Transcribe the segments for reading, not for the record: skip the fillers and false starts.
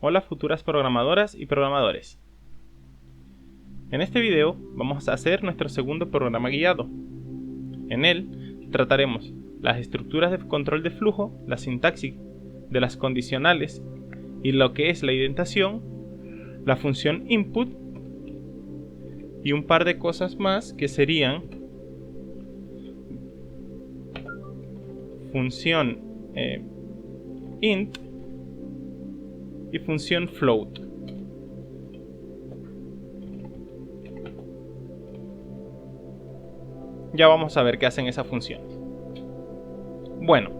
Hola futuras programadoras y programadores. En este video vamos a hacer nuestro segundo programa guiado. En él trataremos las estructuras de control de flujo, la sintaxis de las condicionales y lo que es la indentación, la función input y un par de cosas más que serían función int y función float. Ya vamos a ver qué hacen esas funciones. Bueno,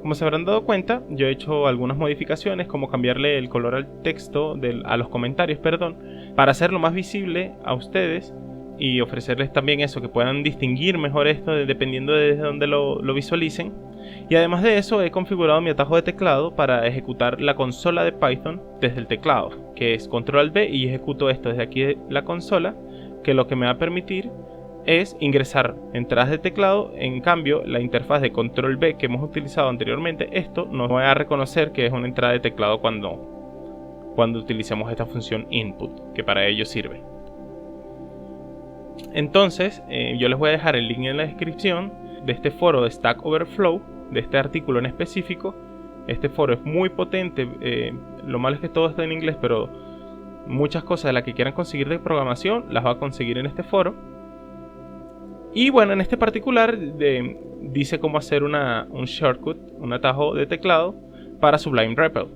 como se habrán dado cuenta, yo he hecho algunas modificaciones, como cambiarle el color al texto, a los comentarios, para hacerlo más visible a ustedes y ofrecerles también eso, que puedan distinguir mejor esto dependiendo de desde dónde lo visualicen. Y además de eso, he configurado mi atajo de teclado para ejecutar la consola de Python desde el teclado, que es Control-V, y ejecuto esto desde aquí de la consola, que lo que me va a permitir es ingresar entradas de teclado. En cambio, la interfaz de Control-V que hemos utilizado anteriormente, esto nos va a reconocer que es una entrada de teclado cuando utilicemos esta función input, que para ello sirve. Entonces, yo les voy a dejar el link en la descripción de este foro de Stack Overflow, de este artículo en específico. Este foro es muy potente, lo malo es que todo está en inglés, pero muchas cosas de las que quieran conseguir de programación las va a conseguir en este foro. Y bueno, en este particular dice cómo hacer un shortcut, un atajo de teclado para Sublime REPL.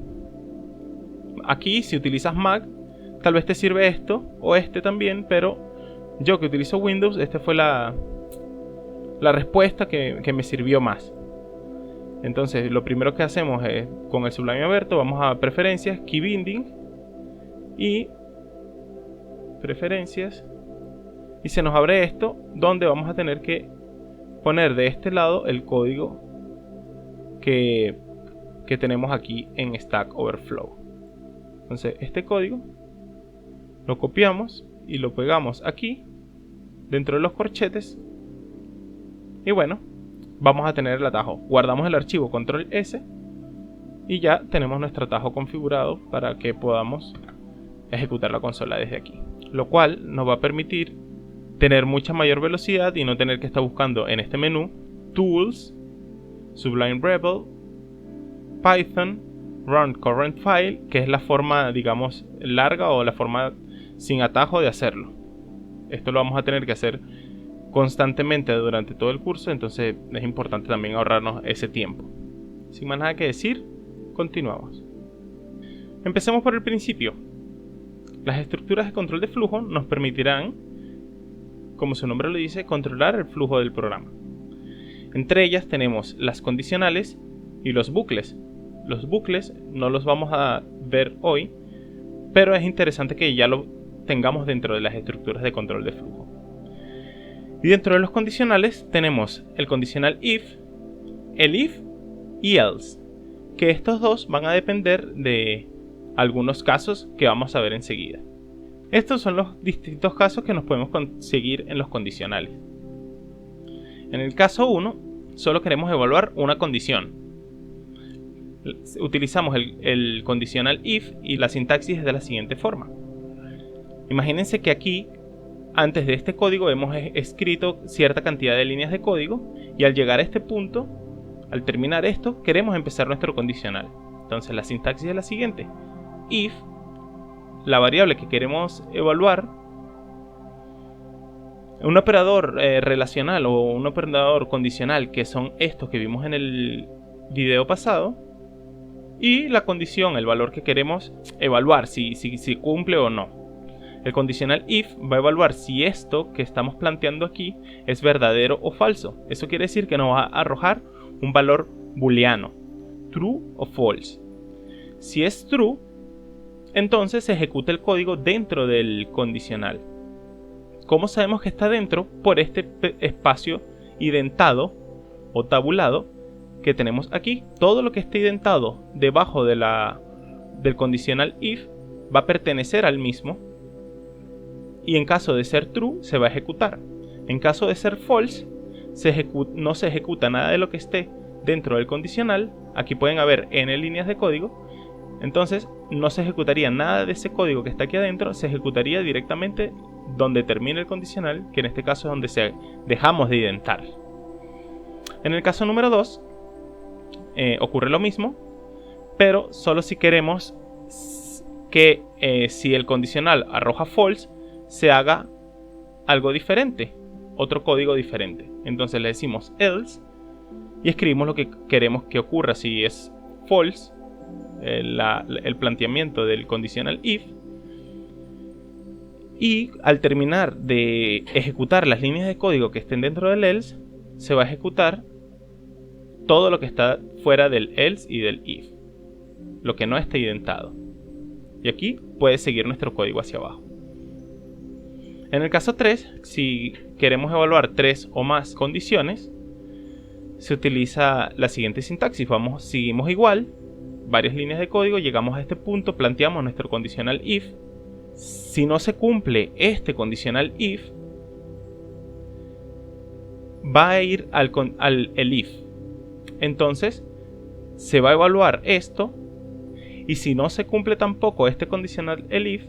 Aquí, si utilizas Mac, tal vez te sirve esto o este también, pero yo que utilizo Windows, esta fue la respuesta que me sirvió más. Entonces, lo primero que hacemos es, con el Sublime abierto, vamos a preferencias, key binding y preferencias, y se nos abre esto donde vamos a tener que poner de este lado el código que tenemos aquí en Stack Overflow. Entonces, este código lo copiamos y lo pegamos aquí dentro de los corchetes, y bueno, vamos a tener el atajo. Guardamos el archivo Control S y ya tenemos nuestro atajo configurado para que podamos ejecutar la consola desde aquí, lo cual nos va a permitir tener mucha mayor velocidad y no tener que estar buscando en este menú Tools, Sublime REPL, Python, Run Current File, que es la forma, digamos, larga o la forma sin atajo de hacerlo. Esto lo vamos a tener que hacer constantemente durante todo el curso, entonces es importante también ahorrarnos ese tiempo. Sin más nada que decir, continuamos. Empecemos por el principio. Las estructuras de control de flujo nos permitirán, como su nombre lo dice, controlar el flujo del programa. Entre ellas tenemos las condicionales y los bucles. Los bucles no los vamos a ver hoy, pero es interesante que ya lo tengamos dentro de las estructuras de control de flujo. Y dentro de los condicionales tenemos el condicional if, el if y else, que estos dos van a depender de algunos casos que vamos a ver enseguida. Estos son los distintos casos que nos podemos conseguir en los condicionales. En el caso 1, solo queremos evaluar una condición. Utilizamos el condicional if y la sintaxis es de la siguiente forma. Imagínense que aquí, antes de este código, hemos escrito cierta cantidad de líneas de código y al llegar a este punto, al terminar esto, queremos empezar nuestro condicional. Entonces la sintaxis es la siguiente. If la variable que queremos evaluar, un operador relacional o un operador condicional, que son estos que vimos en el video pasado, y la condición, el valor que queremos evaluar, si cumple o no. El condicional if va a evaluar si esto que estamos planteando aquí es verdadero o falso. Eso quiere decir que nos va a arrojar un valor booleano, true o false. Si es true, entonces se ejecuta el código dentro del condicional. ¿Cómo sabemos que está dentro? Por este espacio indentado o tabulado que tenemos aquí. Todo lo que esté indentado debajo del condicional if va a pertenecer al mismo, y en caso de ser true se va a ejecutar. En caso de ser false no se ejecuta nada de lo que esté dentro del condicional. Aquí pueden haber n líneas de código Entonces no se ejecutaría nada de ese código que está aquí adentro, se ejecutaría directamente donde termine el condicional, que en este caso es donde dejamos de identar. En el caso número 2 ocurre lo mismo, pero solo si queremos que si el condicional arroja false, se haga algo diferente, otro código diferente. Entonces le decimos else y escribimos lo que queremos que ocurra. Si es false, el planteamiento del condicional if, y al terminar de ejecutar las líneas de código que estén dentro del else, se va a ejecutar todo lo que está fuera del else y del if, lo que no esté identado. Y aquí puede seguir nuestro código hacia abajo. En el caso 3, si queremos evaluar 3 o más condiciones, se utiliza la siguiente sintaxis. Seguimos igual, varias líneas de código, llegamos a este punto, planteamos nuestro condicional if. Si no se cumple este condicional if, va a ir al if. Entonces se va a evaluar esto, y si no se cumple tampoco este condicional el if,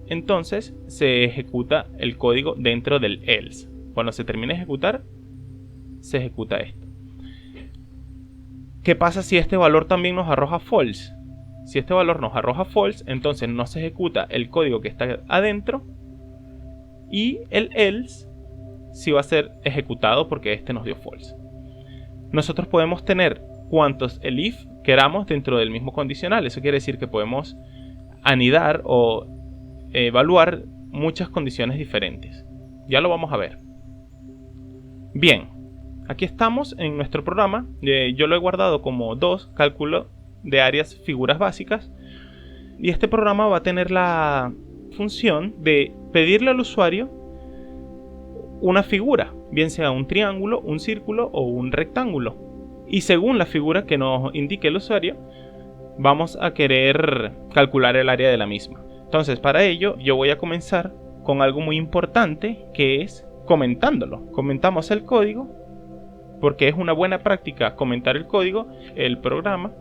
entonces se ejecuta el código dentro del else. Cuando se termine de ejecutar, se ejecuta esto. ¿Qué pasa si este valor también nos arroja false? Si este valor nos arroja false, entonces no se ejecuta el código que está adentro, y el else sí va a ser ejecutado porque este nos dio false. Nosotros podemos tener cuantos el if queramos dentro del mismo condicional. Eso quiere decir que podemos anidar o evaluar muchas condiciones diferentes. Ya lo vamos a ver. Bien, aquí estamos en nuestro programa. Yo lo he guardado como 2, cálculo de áreas figuras básicas, y este programa va a tener la función de pedirle al usuario una figura, bien sea un triángulo, un círculo o un rectángulo, y según la figura que nos indique el usuario vamos a querer calcular el área de la misma. Entonces, para ello yo voy a comenzar con algo muy importante, que es comentándolo. Comentamos el código porque es una buena práctica comentar el código. El programa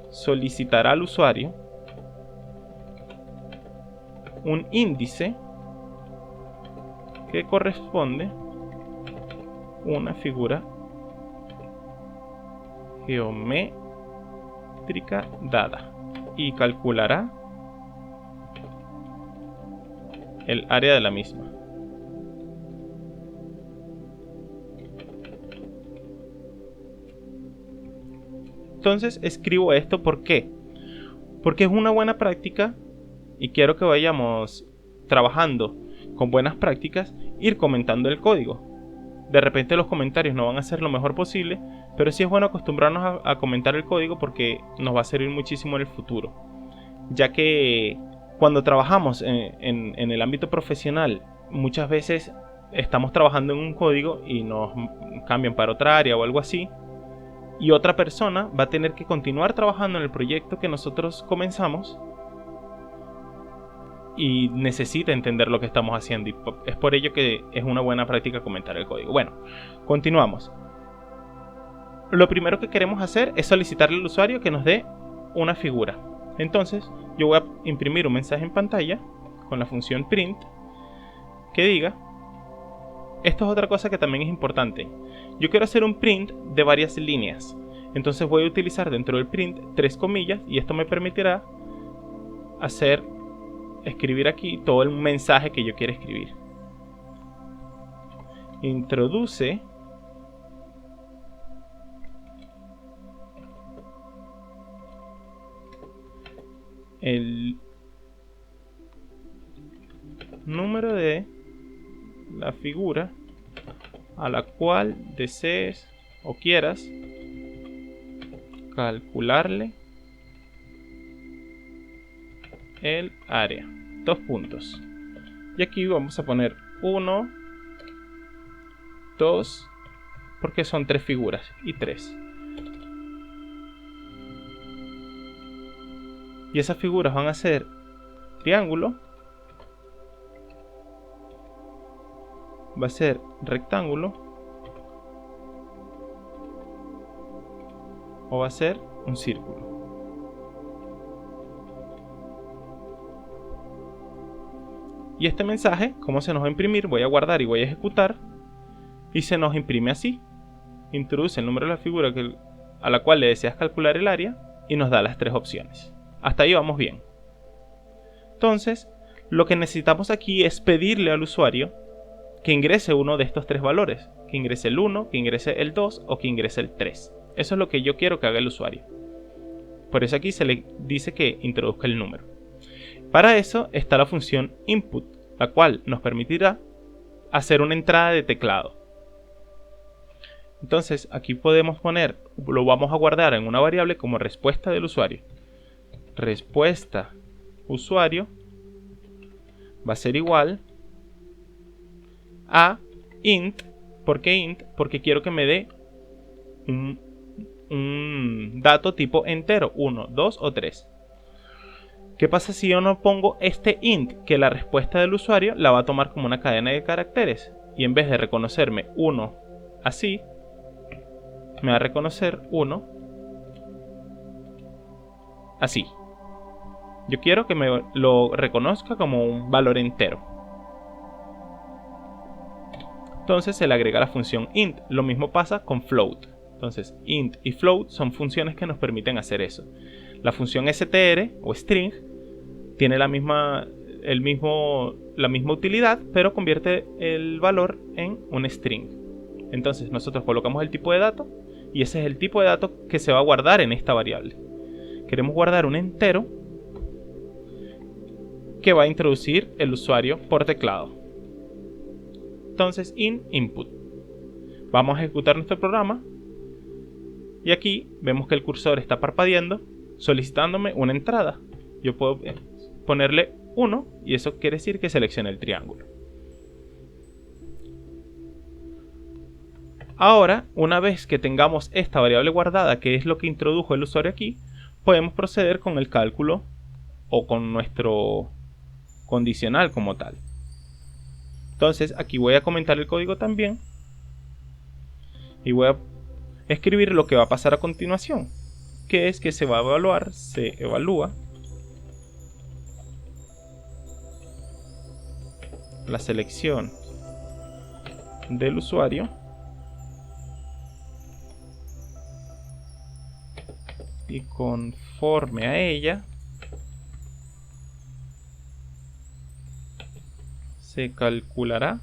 solicitará al usuario un índice que corresponde a una figura geométrica dada y calculará el área de la misma. Entonces escribo esto, ¿por qué? Porque es una buena práctica y quiero que vayamos trabajando con buenas prácticas, ir comentando el código. De repente los comentarios no van a ser lo mejor posible, pero sí es bueno acostumbrarnos a comentar el código porque nos va a servir muchísimo en el futuro. Ya que cuando trabajamos en el ámbito profesional, muchas veces estamos trabajando en un código y nos cambian para otra área o algo así, y otra persona va a tener que continuar trabajando en el proyecto que nosotros comenzamos y necesita entender lo que estamos haciendo, y es por ello que es una buena práctica comentar el código. Bueno, continuamos. Lo primero que queremos hacer es solicitarle al usuario que nos dé una figura. Entonces yo voy a imprimir un mensaje en pantalla con la función print que diga, esto es otra cosa que también es importante, yo quiero hacer un print de varias líneas. Entonces voy a utilizar dentro del print 3 comillas, y esto me permitirá escribir aquí todo el mensaje que yo quiero escribir. Introduce el número de la figura a la cual desees o quieras calcularle el área. 2 puntos. Y aquí vamos a poner 1, 2, porque son 3 figuras, y 3. Y esas figuras van a ser triángulo, va a ser rectángulo, o va a ser un círculo. Y este mensaje, ¿cómo se nos va a imprimir? Voy a guardar y voy a ejecutar. Y se nos imprime así. Introduce el número de la figura a la cual le deseas calcular el área y nos da las tres opciones. Hasta ahí vamos bien. Entonces, lo que necesitamos aquí es pedirle al usuario que ingrese uno de estos tres valores. Que ingrese el 1, que ingrese el 2 o que ingrese el 3. Eso es lo que yo quiero que haga el usuario. Por eso aquí se le dice que introduzca el número. Para eso está la función input, la cual nos permitirá hacer una entrada de teclado. Entonces aquí podemos poner, lo vamos a guardar en una variable como respuesta del usuario. Respuesta usuario va a ser igual a int. ¿Por qué int? Porque quiero que me dé un dato tipo entero, 1, 2 o 3. ¿Qué pasa si yo no pongo este int? Que la respuesta del usuario la va a tomar como una cadena de caracteres. Y en vez de reconocerme 1 así, me va a reconocer 1 así. Yo quiero que me lo reconozca como un valor entero. Entonces se le agrega la función int. Lo mismo pasa con float. Entonces int y float son funciones que nos permiten hacer eso. La función str o string tiene la misma utilidad, pero convierte el valor en un string. Entonces nosotros colocamos el tipo de dato y ese es el tipo de dato que se va a guardar en esta variable. Queremos guardar un entero que va a introducir el usuario por teclado. Entonces input. Vamos a ejecutar nuestro programa y aquí vemos que el cursor está parpadeando solicitándome una entrada. Yo puedo ponerle 1 y eso quiere decir que seleccione el triángulo. Ahora, una vez que tengamos esta variable guardada, que es lo que introdujo el usuario aquí, podemos proceder con el cálculo o con nuestro condicional como tal. Entonces aquí voy a comentar el código también y voy a escribir lo que va a pasar a continuación, que es que se evalúa la selección del usuario y conforme a ella se calculará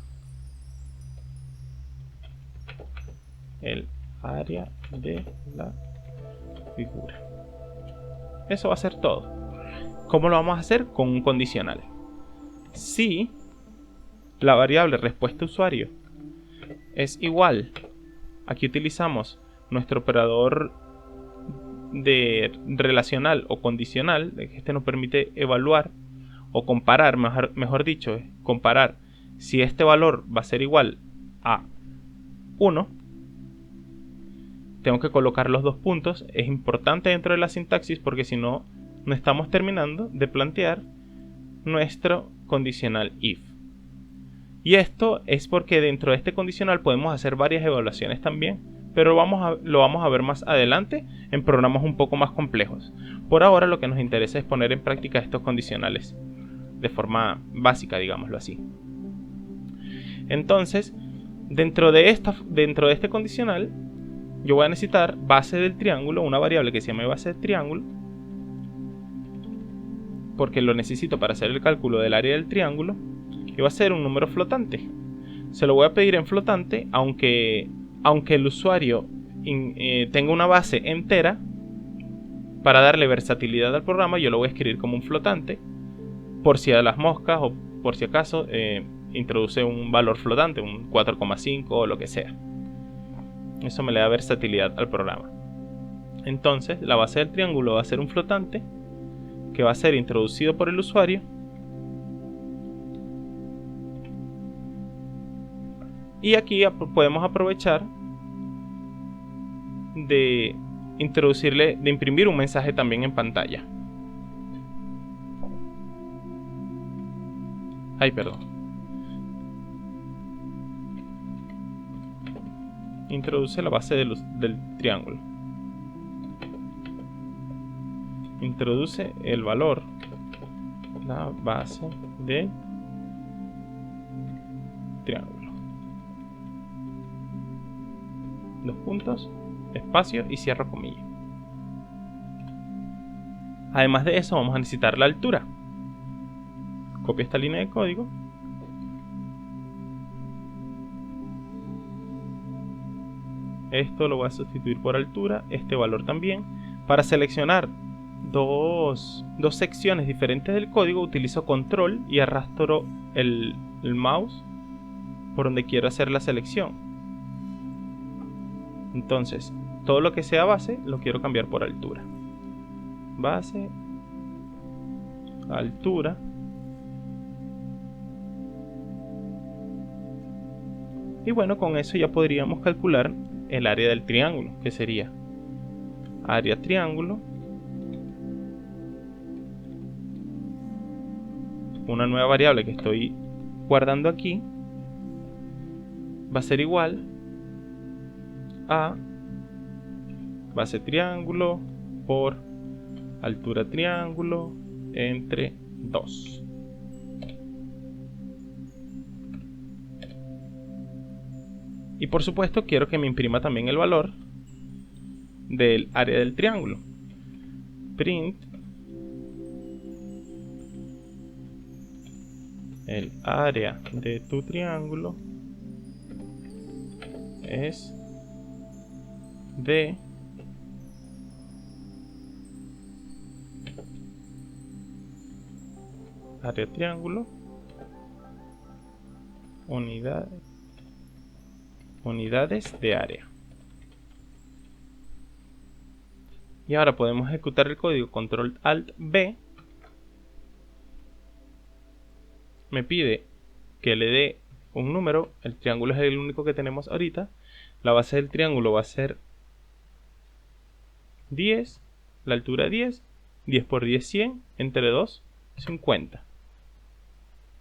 el área de la figura. Eso va a ser todo. ¿Cómo lo vamos a hacer? Con un condicional. Si la variable respuesta usuario es igual, aquí utilizamos nuestro operador de relacional o condicional, que este nos permite evaluar o comparar, mejor dicho, comparar si este valor va a ser igual a 1. Tengo que colocar los dos puntos. Es importante dentro de la sintaxis porque si no, no estamos terminando de plantear nuestro condicional if. Y esto es porque dentro de este condicional podemos hacer varias evaluaciones también, pero lo vamos a ver más adelante en programas un poco más complejos. Por ahora lo que nos interesa es poner en práctica estos condicionales de forma básica, digámoslo así. Entonces, dentro de este condicional, yo voy a necesitar base del triángulo, una variable que se llame base del triángulo, porque lo necesito para hacer el cálculo del área del triángulo, y va a ser un número flotante. Se lo voy a pedir en flotante, aunque el usuario tenga una base entera. Para darle versatilidad al programa, yo lo voy a escribir como un flotante, por si a las moscas o por si acaso introduce un valor flotante, un 4,5 o lo que sea. Eso me le da versatilidad al programa. Entonces la base del triángulo va a ser un flotante que va a ser introducido por el usuario y aquí podemos aprovechar de imprimir un mensaje también en pantalla. Introduce la base del triángulo. introduce el valor, la base del triángulo. Dos puntos, espacio y cierro comillas. Además de eso vamos a necesitar la altura. Copio esta línea de código. Esto lo voy a sustituir por altura, este valor también. Para seleccionar dos secciones diferentes del código utilizo control y arrastro el mouse por donde quiero hacer la selección. Entonces, todo lo que sea base lo quiero cambiar por altura. Base, altura. Y bueno, con eso ya podríamos calcular el área del triángulo, que sería área triángulo, una nueva variable que estoy guardando aquí, va a ser igual a base triángulo por altura triángulo entre 2. Y por supuesto quiero que me imprima también el valor del área del triángulo. Print el área de tu triángulo es de área triángulo unidades de área. Y ahora podemos ejecutar el código control alt B. Me pide que le dé un número, el triángulo es el único que tenemos ahorita. La base del triángulo va a ser 10, la altura 10, 10 por 10, 100, entre 2, 50.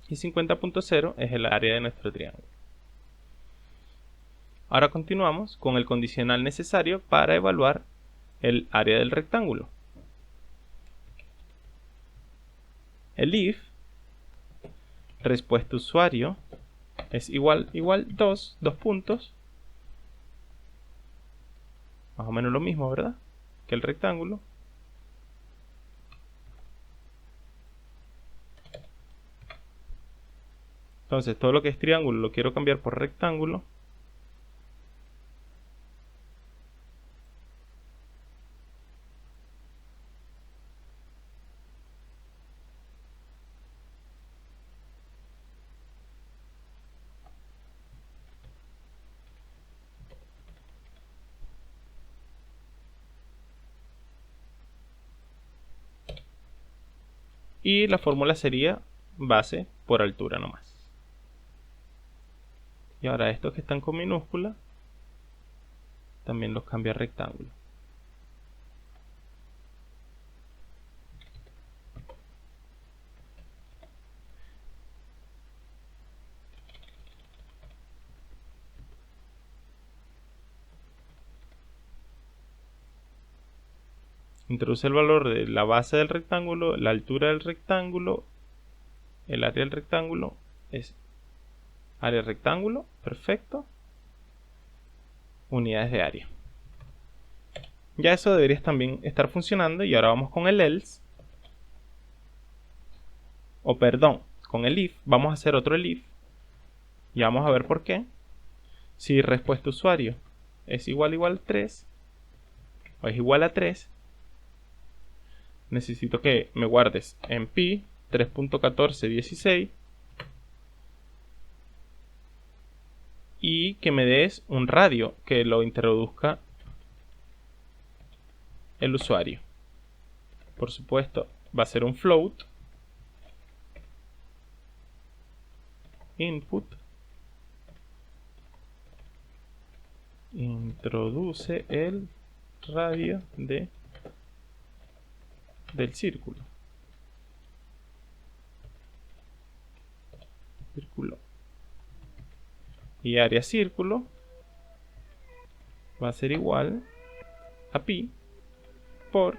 Y 50.0 es el área de nuestro triángulo. Ahora continuamos con el condicional necesario para evaluar el área del rectángulo. El if respuesta usuario es igual 2 puntos, más o menos lo mismo, ¿verdad?, que el rectángulo. Entonces todo lo que es triángulo lo quiero cambiar por rectángulo. Y la fórmula sería base por altura nomás. Y ahora estos que están con minúscula también los cambia a rectángulo. Introduce el valor de la base del rectángulo, la altura del rectángulo, el área del rectángulo es área rectángulo, perfecto, unidades de área. Ya eso debería también estar funcionando. Y ahora vamos con el else, o perdón, con el if. Vamos a hacer otro el if y vamos a ver por qué. Si respuesta usuario es igual a 3 o es igual a 3, necesito que me guardes en pi 3.1416 y que me des un radio que lo introduzca el usuario. Por supuesto va a ser un float input introduce el radio del círculo. Y área círculo va a ser igual a pi por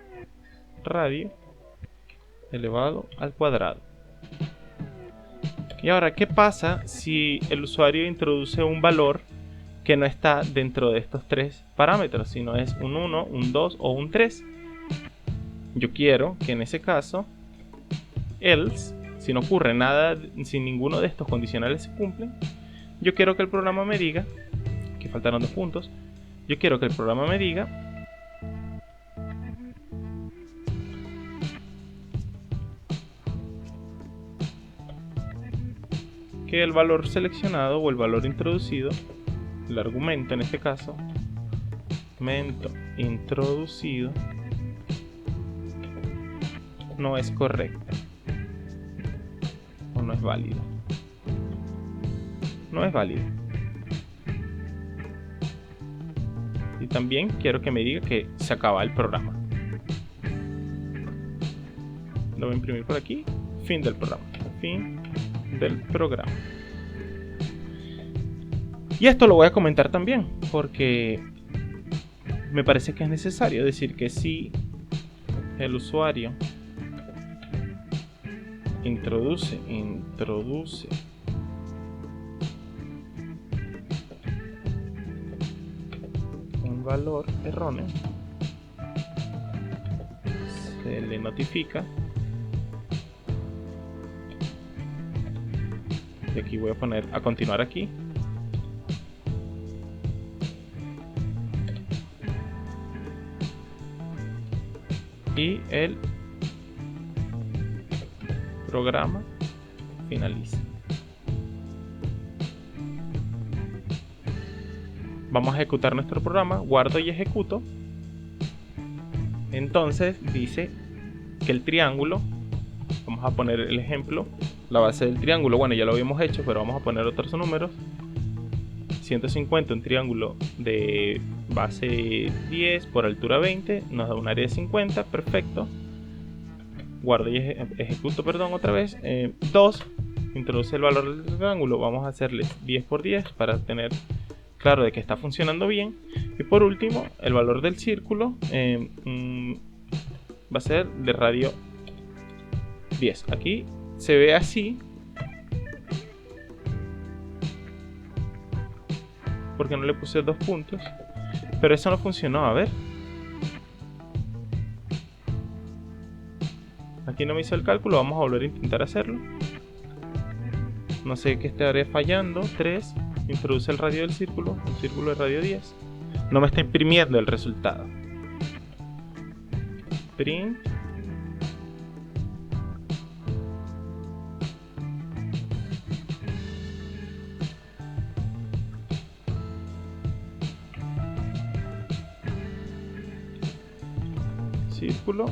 radio elevado al cuadrado. Y ahora, ¿qué pasa si el usuario introduce un valor que no está dentro de estos tres parámetros, sino es un 1, un 2 o un 3? Yo quiero que en ese caso, else, si no ocurre nada, si ninguno de estos condicionales se cumplen, yo quiero que el programa me diga, que faltaron 2 puntos, yo quiero que el programa me diga que el valor seleccionado o el valor introducido, el argumento en este caso, argumento introducido, no es correcto o no es válido. No es válido. Y también quiero que me diga que se acaba el programa. Lo voy a imprimir por aquí. Fin del programa. Fin del programa. Y esto lo voy a comentar también porque me parece que es necesario decir que si el usuario introduce un valor erróneo, se le notifica. Y aquí voy a poner a continuar aquí. Y el programa finaliza. Vamos a ejecutar nuestro programa, guardo y ejecuto. Entonces dice que el triángulo, vamos a poner el ejemplo, la base del triángulo, bueno, ya lo habíamos hecho, pero vamos a poner otros números. 150, un triángulo de base 10 por altura 20, nos da un área de 50, perfecto. Guardo y ejecuto, perdón, otra vez. 2, introduce el valor del triángulo, vamos a hacerle 10 por 10 para tener claro de que está funcionando bien. Y por último, el valor del círculo va a ser de radio 10. Aquí se ve así porque no le puse 2 puntos, pero eso no funcionó. A ver, aquí no me hizo el cálculo, vamos a volver a intentar hacerlo. No sé qué estaré fallando. 3, introduce el radio del círculo, un círculo de radio 10. No me está imprimiendo el resultado. Print. Círculo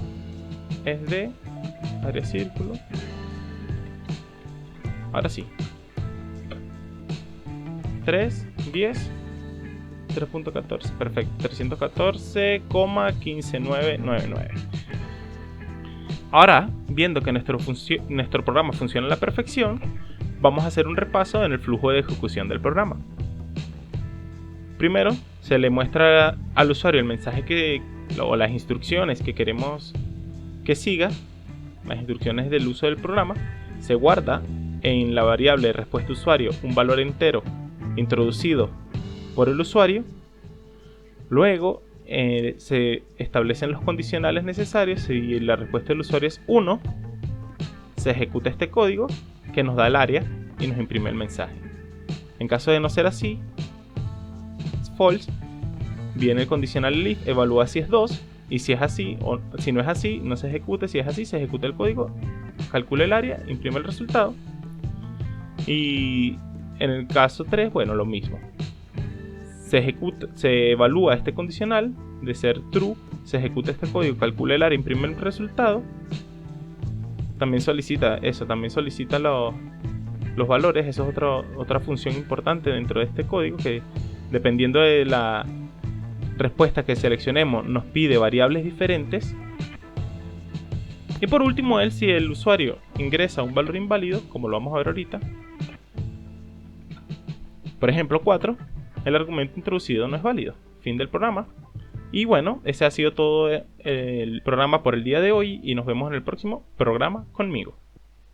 es de área círculo. Ahora sí. 3, 10, 3.14. Perfecto. 314,15999. Ahora, viendo que nuestro programa funciona a la perfección, vamos a hacer un repaso en el flujo de ejecución del programa. Primero, se le muestra al usuario el mensaje o las instrucciones que queremos que siga, las instrucciones del uso del programa. Se guarda en la variable de respuesta usuario un valor entero introducido por el usuario. Luego se establecen los condicionales necesarios. Si la respuesta del usuario es 1, se ejecuta este código que nos da el área y nos imprime el mensaje. En caso de no ser así, false, viene el condicional if, evalúa si es 2, y si es así, o si no es así, no se ejecute. Si es así, se ejecuta el código, calcula el área, imprime el resultado. Y en el caso 3, bueno, lo mismo. Se evalúa este condicional, de ser true, se ejecuta este código, calcula el área, imprime el resultado. También solicita los valores. Eso es otra función importante dentro de este código, que dependiendo de la respuesta que seleccionemos nos pide variables diferentes. Y por último, si el usuario ingresa un valor inválido, como lo vamos a ver ahorita, por ejemplo 4, el argumento introducido no es válido. Fin del programa. Y bueno, ese ha sido todo el programa por el día de hoy y nos vemos en el próximo programa conmigo.